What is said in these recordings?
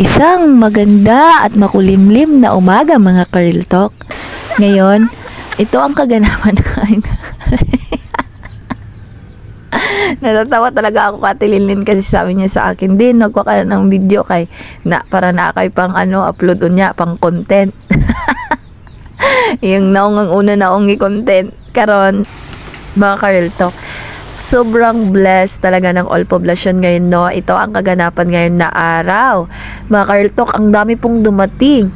Isang maganda at makulimlim na umaga mga ka-real talk. Ngayon, ito ang kaganapan namin. Natatawa talaga ako katilinin kasi sabi niya sa akin din, nagwa ka ng video kay na para na kay pang upload niya pang content. Yung naong ang una naong i-content karon mga ka-real talk. Sobrang blessed talaga ng all poblasyon ngayon, no? Ito ang kaganapan ngayon na araw. Mga ka-real talk, ang dami pong dumating.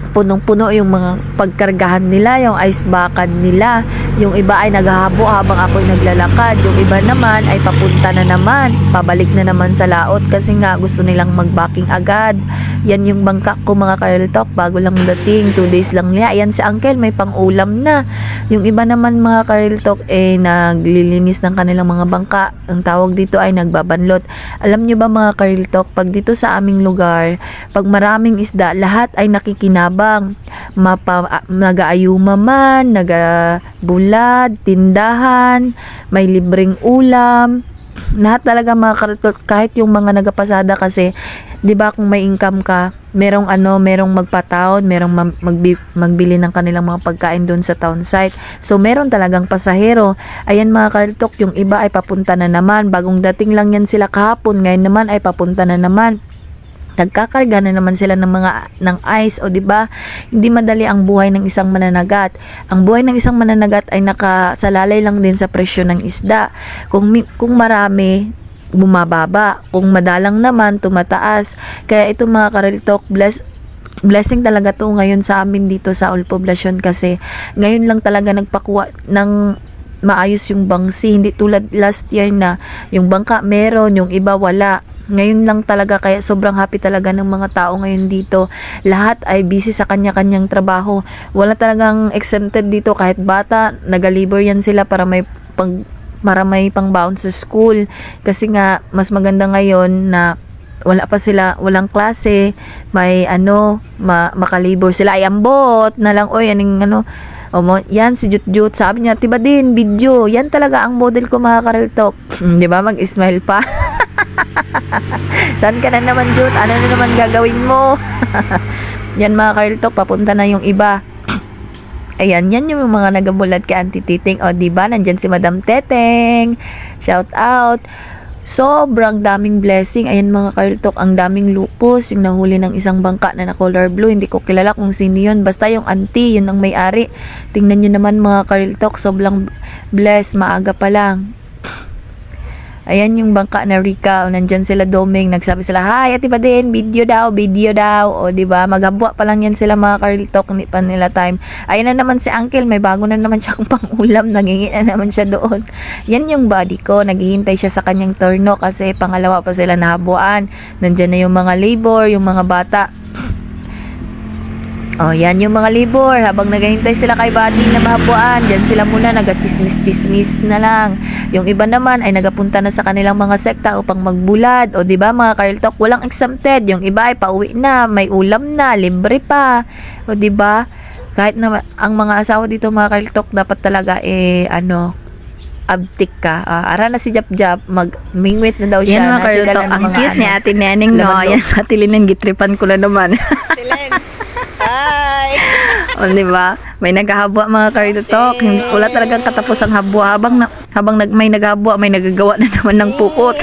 Punong-puno yung mga pagkargahan nila, yung ice bucket nila. Yung iba ay naghahabo habang ako'y naglalakad. Yung iba naman ay papunta na naman, pabalik na naman sa laot kasi nga gusto nilang mag-backing agad. Yan yung bangka ko mga ka-real talk, bago lang dating, 2 days lang niya. Ayan si Uncle, may pang-ulam na. Yung iba naman mga ka-real talk, naglilinis ng kanilang mga bangka. Ang tawag dito ay nagbabanlot. Alam nyo ba mga ka-real talk, pag dito sa aming lugar, pag maraming isda, lahat ay nakikinabang. Nag-aayuma man, nag-bulad, tindahan, may libreng ulam. Lahat talaga mga ka-real talk, kahit yung mga nagapasada kasi 'di ba kung may income ka, merong magpa-town, merong magbili ng kanilang mga pagkain doon sa town site. So meron talagang pasahero. Ayan mga ka-real talk, yung iba ay papunta na naman. Bagong dating lang yan sila kahapon, ngayon naman ay papunta na naman. Nagkakarga na naman sila ng ice, o 'di ba? Hindi madali ang buhay ng isang mananagat. Ang buhay ng isang mananagat ay nakasalalay lang din sa presyo ng isda. Kung marami, bumababa. Kung madalang naman, tumataas. Kaya ito mga ka-real talk, blessing talaga to ngayon sa amin dito sa all poblasyon kasi ngayon lang talaga nagpakuha ng maayos yung bangsi. Hindi tulad last year na yung bangka meron, yung iba wala. Ngayon lang talaga, kaya sobrang happy talaga ng mga tao ngayon dito. Lahat ay busy sa kanya-kanyang trabaho. Wala talagang exempted dito, kahit bata, nagalibor yan sila para may pang-baon sa school. Kasi nga, mas maganda ngayon na walang klase, may makalibor sila. Ay, ambot na lang, oy, yan si Jutjut, sabi niya, tiba din, video, yan talaga ang model ko mga ka-real talk. Di ba, mag-smile pa. Saan ka na naman, Jut? Ano na naman gagawin mo? Yan mga ka-real talk, papunta na yung iba. Ayan, yan yung mga nagabulat kay Auntie Titing. O, diba? Nandyan si Madam Teteng. Shout out. Sobrang daming blessing. Ayan mga ka-real talk, ang daming lukos. Yung nahuli ng isang bangka na color blue. Hindi ko kilala kung sino yun. Basta yung auntie, yun ang may-ari. Tingnan nyo naman mga ka-real talk, sobrang blessed. Maaga pa lang. Ayan yung bangka na Rika, o nandyan sila Doming, nagsabi sila, hi, ati ba din, video daw, o diba, maghabwa pa lang yan sila mga ka-real talk, hindi pa nila time. Ayan na naman si Uncle, may bago na naman siyang pang-ulam, nangingi na naman siya doon. Yan yung body ko, naghihintay siya sa kanyang turno, kasi pangalawa pa sila nahabuan. Nandyan na yung mga labor, yung mga bata. Oh, yan yung mga libor. Habang naghahintay sila kay Buddy na mahabuan, dyan sila muna nagachismis-chismis na lang. Yung iba naman ay nagapunta na sa kanilang mga sekta upang magbulad. O diba mga ka-real talk, walang exempted. Yung iba ay pauwi na, may ulam na, libre pa. O diba? Kahit na ang mga asawa dito mga ka-real talk, dapat talaga abtik ka. Ara na si Jap-Jap, mingwit na daw siya. Yan mga ka-real talk, ang cute ni Ate Neneng, no? Yan sa Tilinan, gitripan ko na naman. Tilen. Hi! O, diba? May naghahabwa mga ka-real talk. Wala talagang katapos ang habwa. Habang may naghahabwa, may nagagawa na naman ng pukot.